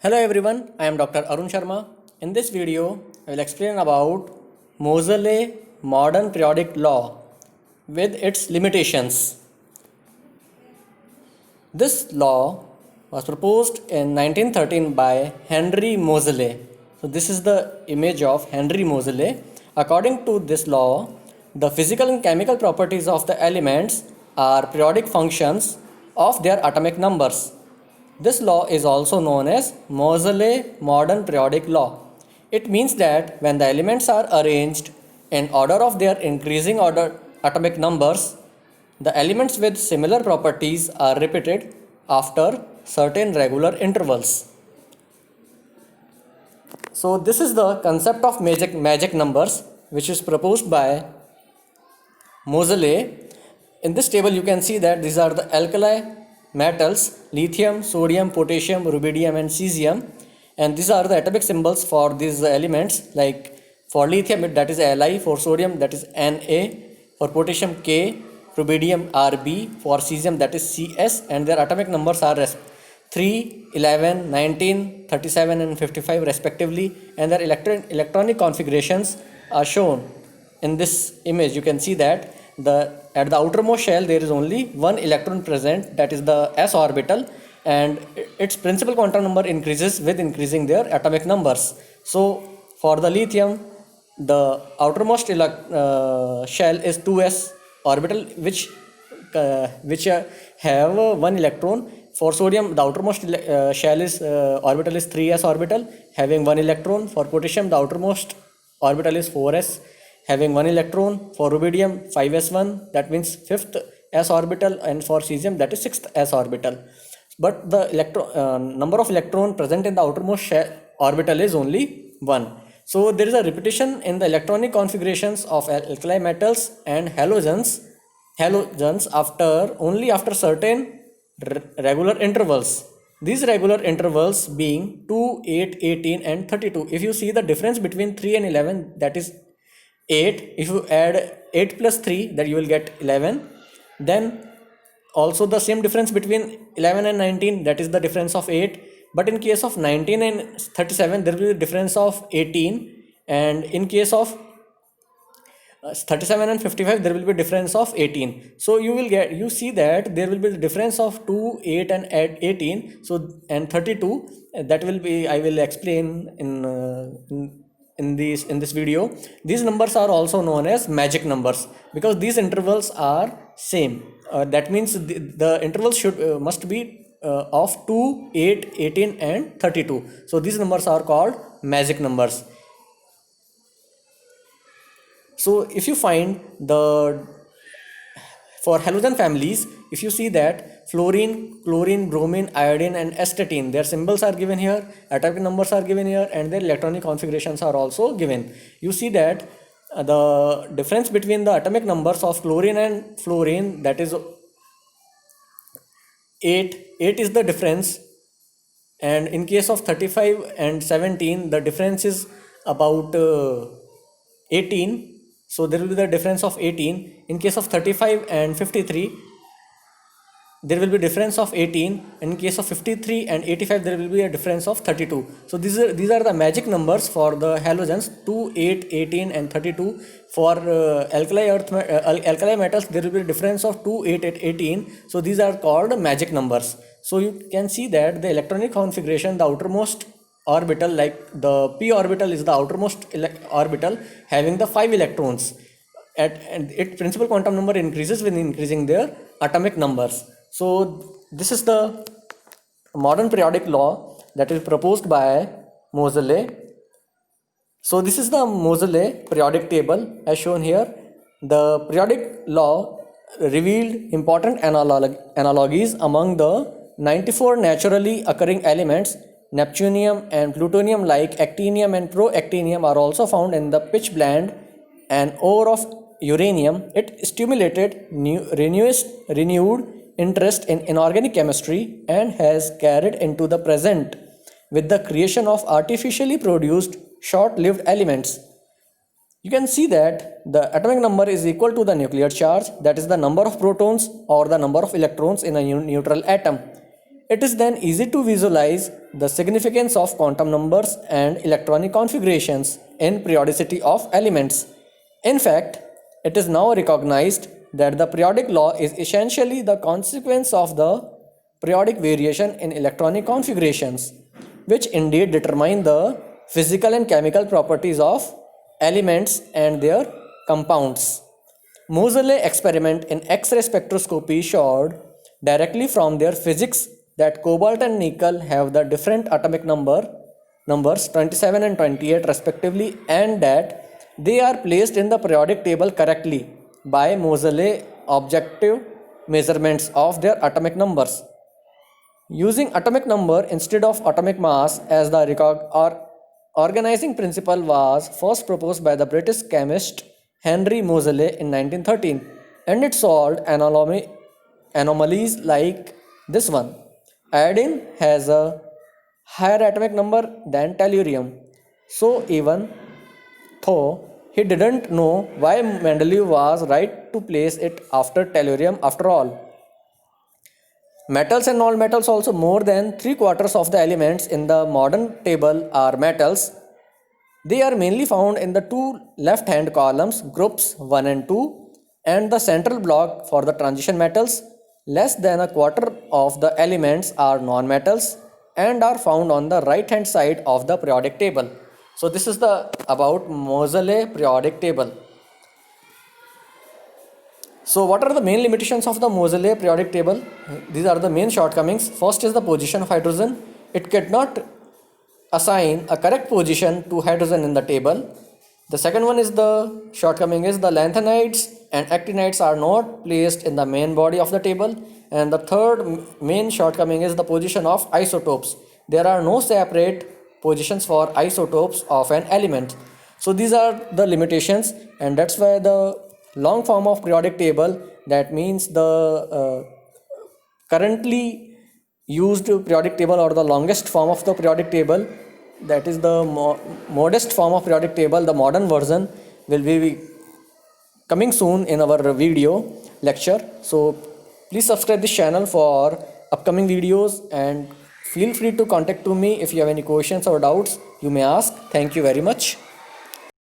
Hello everyone, I am Dr. Arun Sharma. In this video, I will explain about Moseley modern periodic law with its limitations. This law was proposed in 1913 by Henry Moseley. So this is the image of Henry Moseley. According to this law, the physical and chemical properties of the elements are periodic functions of their atomic numbers. This law is also known as Moseley modern periodic law. It means that when the elements are arranged in order of their increasing order atomic numbers, the elements with similar properties are repeated after certain regular intervals. So this is the concept of magic numbers which is proposed by Moseley. In this table you can see that these are the alkali metals: lithium, sodium, potassium, rubidium and cesium, and these are the atomic symbols for these elements. Like for lithium that is Li, for sodium that is Na, for potassium K, rubidium Rb, for cesium that is Cs, and their atomic numbers are 3, 11, 19, 37 and 55 respectively, and their electronic configurations are shown in this image. You can see that at the outermost shell there is only one electron present, that is the s orbital, and its principal quantum number increases with increasing their atomic numbers. So for the lithium, the outermost shell is 2s orbital which have one electron. For sodium, the outermost shell is orbital is 3s orbital having one electron. For potassium, the outermost orbital is 4s having one electron. For rubidium, 5s1, that means 5th s orbital, and for cesium that is 6th s orbital. But the number of electron present in the outermost orbital is only 1. So there is a repetition in the electronic configurations of alkali metals and halogens after certain regular intervals. These regular intervals being 2, 8, 18 and 32. If you see the difference between 3 and 11, that is 8. If you add 8 plus 3, that you will get 11. Then also the same difference between 11 and 19, that is the difference of 8. But in case of 19 and 37, there will be a difference of 18, and in case of 37 and 55, there will be a difference of 18. So you see that there will be the difference of 2, 8 and 18. So and 32, that will be, I will explain in this video. These numbers are also known as magic numbers because these intervals are same. That means the intervals must be of 2, 8, 18 and 32. So these numbers are called magic numbers. So if you find for halogen families, if you see that fluorine, chlorine, bromine, iodine and astatine, their symbols are given here, atomic numbers are given here, and their electronic configurations are also given. You see that the difference between the atomic numbers of chlorine and fluorine, that is 8 is the difference, and in case of 35 and 17 the difference is about 18. So there will be the difference of 18. In case of 35 and 53, there will be difference of 18. In case of 53 and 85, there will be a difference of 32. So these are the magic numbers for the halogens: 2, 8, 18 and 32. For alkali metals, there will be a difference of 2, 8 and 18. So these are called magic numbers. So you can see that the electronic configuration, the outermost orbital, like the p orbital is the outermost orbital having the 5 electrons, and its principal quantum number increases with increasing their atomic numbers. So this is the modern periodic law that is proposed by Moseley. So this is the Moseley periodic table as shown here. The periodic law revealed important analogies among the 94 naturally occurring elements. Neptunium and plutonium like actinium and proactinium are also found in the pitchblende and ore of uranium. It stimulated renewed interest in inorganic chemistry and has carried into the present with the creation of artificially produced short-lived elements. You can see that the atomic number is equal to the nuclear charge, that is the number of protons or the number of electrons in a neutral atom. It is then easy to visualize the significance of quantum numbers and electronic configurations in periodicity of elements. In fact, it is now recognized that the periodic law is essentially the consequence of the periodic variation in electronic configurations, which indeed determine the physical and chemical properties of elements and their compounds. Moseley experiment in X-ray spectroscopy showed directly from their physics that cobalt and nickel have the different atomic numbers 27 and 28 respectively, and that they are placed in the periodic table correctly by Moseley objective measurements of their atomic numbers. Using atomic number instead of atomic mass as the organizing principle was first proposed by the British chemist Henry Moseley in 1913, and it solved anomalies like this one. Iodine has a higher atomic number than tellurium. So even though he didn't know why Mendeleev was right to place it after tellurium after all. Metals and non-metals also, more than 3/4 of the elements in the modern table are metals. They are mainly found in the two left-hand columns, groups 1 and 2, and the central block for the transition metals. Less than a quarter of the elements are non-metals and are found on the right-hand side of the periodic table. So this is the about Moseley periodic table. So what are the main limitations of the Moseley periodic table? These are the main shortcomings. First is the position of hydrogen. It cannot assign a correct position to hydrogen in the table. The second one is the shortcoming is the lanthanides and actinides are not placed in the main body of the table. And the third main shortcoming is the position of isotopes. There are no separate positions for isotopes of an element. So these are the limitations, and that's why the long form of periodic table, that means the currently used periodic table or the longest form of the periodic table, that is the modest form of periodic table, the modern version will be coming soon in our video lecture. So please subscribe this channel for upcoming videos, and feel free to contact to me if you have any questions or doubts you may ask. Thank you very much.